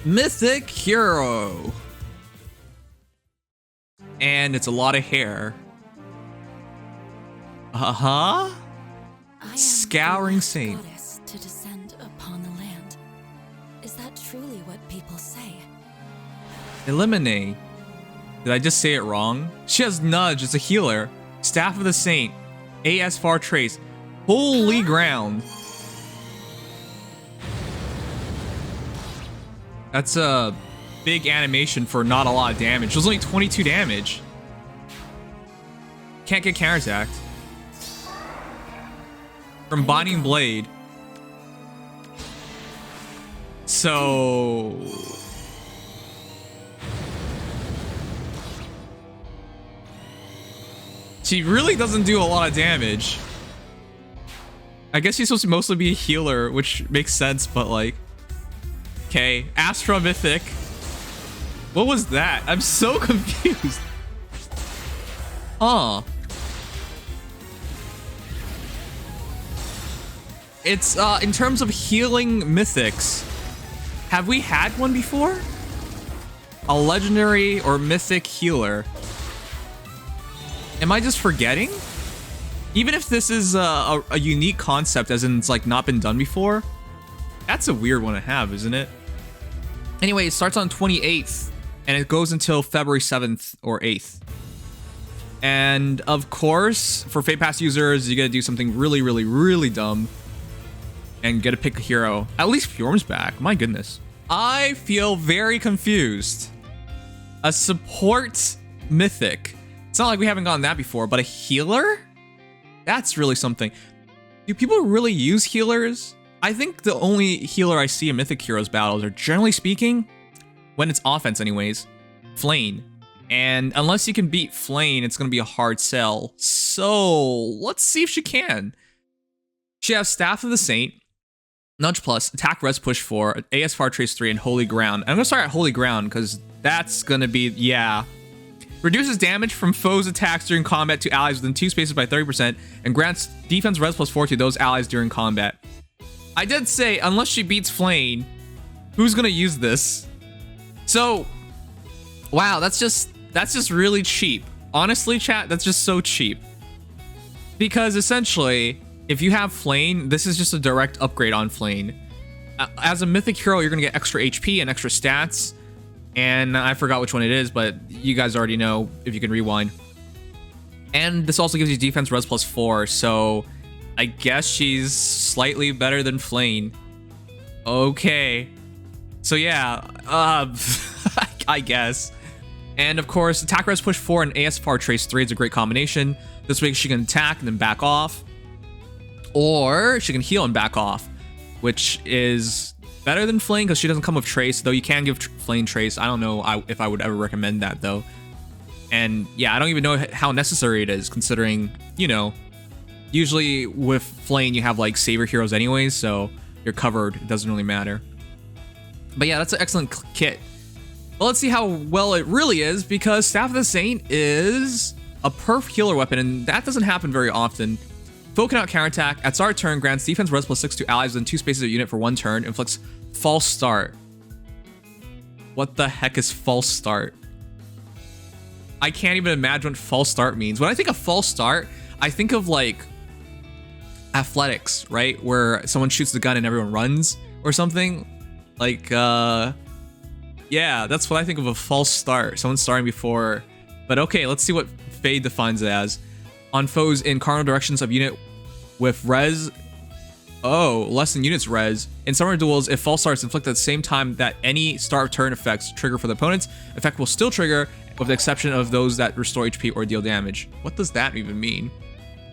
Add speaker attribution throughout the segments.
Speaker 1: Mythic Hero. And it's a lot of hair. Scouring Saint.
Speaker 2: To descend upon the land. Is that truly what people say?
Speaker 1: Eliminate. Did I just say it wrong? She has Nudge. It's a healer. Staff of the Saint. AS Far Trace. Holy ground. That's a big animation for not a lot of damage. There's only 22 damage. Can't get counterattacked. From Binding Blade. So... she really doesn't do a lot of damage. I guess she's supposed to mostly be a healer, which makes sense, but like... okay, Astra Mythic. What was that? I'm so confused. Huh. It's, in terms of healing mythics, have we had one before? A legendary or mythic healer? Am I just forgetting? Even if this is a unique concept, as in it's like not been done before, that's a weird one to have, isn't it? Anyway, it starts on 28th, and it goes until February 7th or 8th. And of course, for Fate Pass users, you gotta do something really, really, really dumb. And get to pick a hero. At least Fjorm's back. My goodness. I feel very confused. A support mythic. It's not like we haven't gotten that before, but a healer? That's really something. Do people really use healers? I think the only healer I see in Mythic Heroes battles are, generally speaking, when it's offense anyways, Flane. And unless you can beat Flane, it's going to be a hard sell. So let's see if she can. She has Staff of the Saint, Nudge Plus, Attack Res Push 4, AS Far Trace 3, and Holy Ground. I'm going to start at Holy Ground because that's going to be, yeah. Reduces damage from foes' attacks during combat to allies within 2 spaces by 30% and grants defense res plus 4 to those allies during combat. I did say, unless she beats Flane, who's going to use this? So, wow, that's just really cheap. Honestly, chat, that's just so cheap. Because essentially, if you have Flane, this is just a direct upgrade on Flane. As a Mythic Hero, you're going to get extra HP and extra stats. And I forgot which one it is, but you guys already know if you can rewind. And this also gives you defense res plus 4, so I guess she's slightly better than Flane. Okay. So yeah, I guess. And of course, attack res push 4 and AS Far Trace 3 is a great combination. This way she can attack and then back off. Or she can heal and back off, which is better than Flane because she doesn't come with Trace, though you can give Flane Trace. I don't know if I would ever recommend that, though. And yeah, I don't even know how necessary it is, considering, you know, usually with Flane you have like Savior Heroes anyways, so you're covered. It doesn't really matter. But yeah, that's an excellent kit. Well, let's see how well it really is, because Staff of the Saint is a perf healer weapon, and that doesn't happen very often. Foe cannot counterattack. At start turn, grants defense res plus 6 to allies within 2 spaces of a unit for 1 turn. Inflicts false start. What the heck is false start? I can't even imagine what false start means. When I think of false start, I think of like athletics, right? Where someone shoots the gun and everyone runs or something. Like, yeah, that's what I think of a false start. Someone starting before. But okay, let's see what Fade defines it as. On foes in cardinal directions of unit with res. Oh, less than units res. In summoner duels, if false starts inflict at the same time that any start of turn effects trigger for the opponents, effect will still trigger, with the exception of those that restore HP or deal damage. What does that even mean?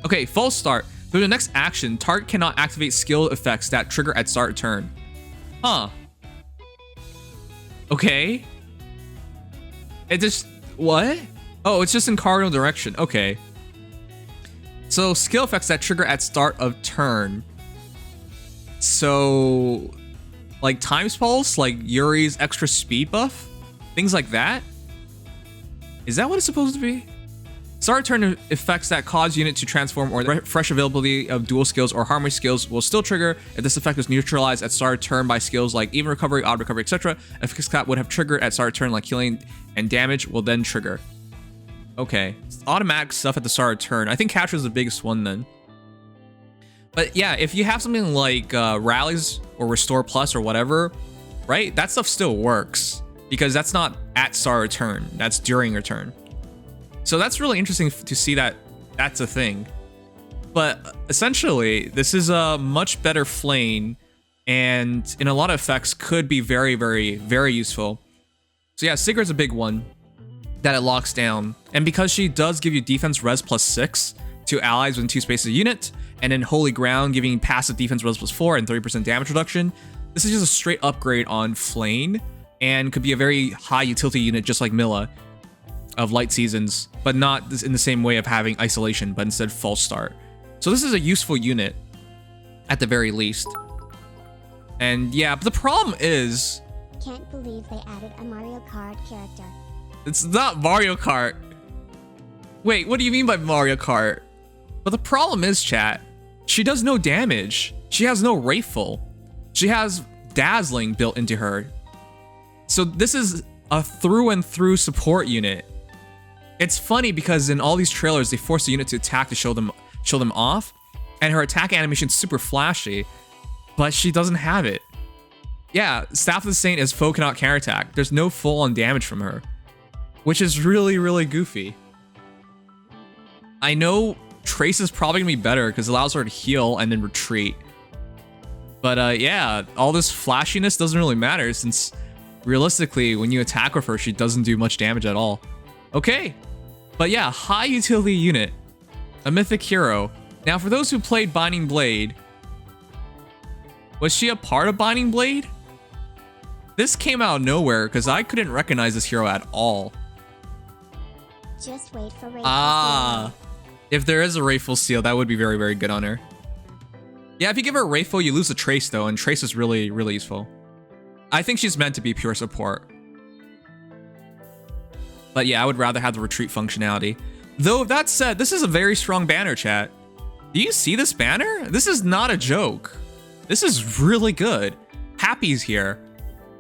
Speaker 1: Okay, false start. Through the next action, target cannot activate skill effects that trigger at start turn. Huh. Okay. It just, what? Oh, it's just in cardinal direction. Okay. So skill effects that trigger at start of turn. So like Time's Pulse, like Yuri's extra speed buff, things like that. Is that what it's supposed to be? Start of turn effects that cause unit to transform or fresh availability of dual skills or harmony skills will still trigger if this effect is neutralized at start of turn by skills like even recovery, odd recovery, etc. Effects that would have triggered at start of turn like healing and damage will then trigger. Okay, automatic stuff at the start of turn. I think capture is the biggest one then. But yeah, if you have something like rallies or restore plus or whatever, right? That stuff still works because that's not at start of turn. That's during your turn. So that's really interesting to see that that's a thing. But essentially, this is a much better Flame, and in a lot of effects could be very, very, very useful. So yeah, Sigurd's a big one that it locks down. And because she does give you defense res +6 to allies within 2 spaces a unit, and then Holy Ground giving passive defense res +4 and 30% damage reduction, this is just a straight upgrade on Flame, and could be a very high utility unit just like Milla of Light Seasons, but not in the same way of having isolation, but instead false start. So this is a useful unit at the very least. And yeah, but the problem is,
Speaker 3: Can't believe they added a Mario Kart character.
Speaker 1: it's not Mario Kart. Wait, what do you mean by Mario Kart? But the problem is, chat, she does no damage. She has no Wraithful. She has Dazzling built into her. So this is a through and through support unit. It's funny because in all these trailers, they force the unit to attack to show them off, and her attack animation's super flashy, but she doesn't have it. Yeah, Staff of the Saint is foe cannot counterattack. There's no full-on damage from her, which is really, really goofy. I know Trace is probably gonna be better because it allows her to heal and then retreat. But yeah, all this flashiness doesn't really matter since realistically, when you attack with her, she doesn't do much damage at all. Okay. But yeah, high utility unit. A Mythic Hero. Now, for those who played Binding Blade, was she a part of Binding Blade? This came out of nowhere because I couldn't recognize this hero at all.
Speaker 3: Just wait for Rachel's
Speaker 1: Ah. If there is a Wraithful Seal, that would be very, very good on her. Yeah, if you give her a Wraithful, you lose a Trace though, and Trace is really, really useful. I think she's meant to be pure support. But yeah, I would rather have the retreat functionality. Though, that said, this is a very strong banner, chat. Do you see this banner? This is not a joke. This is really good. Happy's here.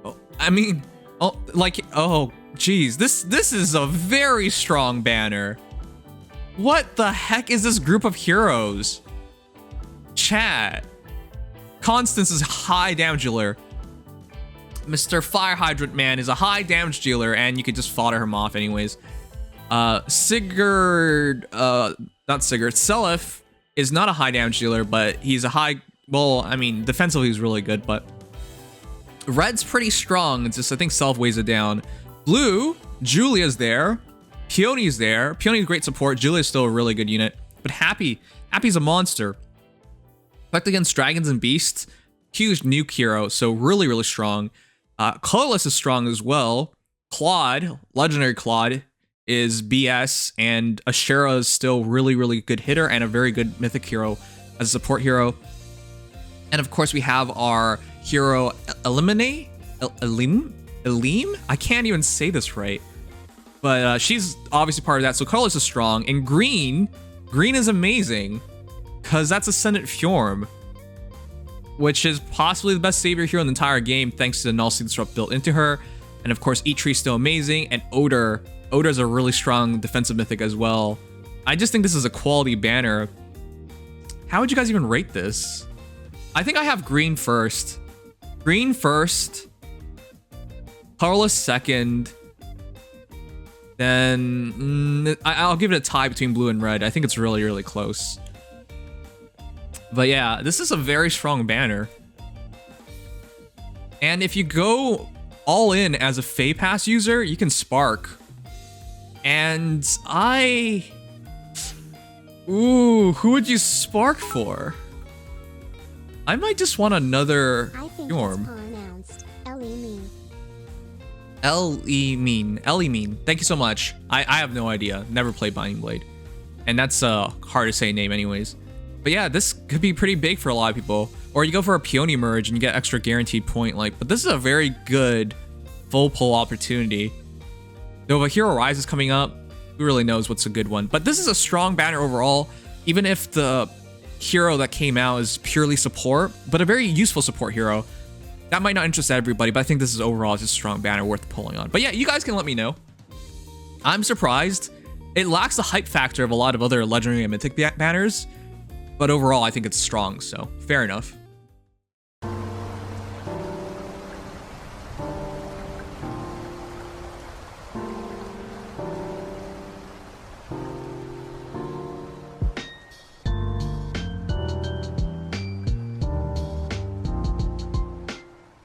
Speaker 1: Oh, I mean, oh, geez. This is a very strong banner. What the heck is this group of heroes? Chat. Constance is high damage dealer. Mr. Fire Hydrant Man is a high damage dealer, and you could just fodder him off anyways. Sigurd, not Sigurd, Seliph is not a high damage dealer, but he's a high, well, I mean, defensively he's really good, but Red's pretty strong. It's just, I think Seliph weighs it down. Blue, Julia's there. Peony's there. Peony's great support. Julia's still a really good unit, but Happy's a monster. Effect against dragons and beasts, huge nuke hero, so really, really strong. Colorless is strong as well. Claude, legendary Claude, is BS, and Ashera is still really, really good hitter and a very good mythic hero as a support hero. And of course, we have our hero Elimine? Elim? I can't even say this right. But she's obviously part of that, so colorless is strong. And green is amazing, because that's Ascendant Fjorm, which is possibly the best savior hero in the entire game thanks to the Null Seed Disrupt built into her. And of course, Eitree's still amazing, and Odor's a really strong defensive mythic as well. I just think this is a quality banner. How would you guys even rate this? I think I have green first. Green first. Colorless second. Then I'll give it a tie between blue and red. I think it's really, really close. But yeah, this is a very strong banner. And if you go all in as a Feh Pass user, you can spark. And ooh, who would you spark for? I might just want another Fjorm.
Speaker 3: pronounced Elimine.
Speaker 1: Elimine. Thank you so much. I have no idea. Never played Binding Blade. And that's a hard to say name anyways. But yeah, this could be pretty big for a lot of people. Or you go for a Peony merge and you get extra guaranteed point. But this is a very good full pull opportunity. Though if a Hero Rise is coming up, Who really knows what's a good one? But this is a strong banner overall, even if the hero that came out is purely support, but a very useful support hero. That might not interest everybody, but I think this is overall just a strong banner worth pulling on. But yeah, you guys can let me know. I'm surprised. It lacks the hype factor of a lot of other legendary and mythic banners, but overall I think it's strong, so fair enough.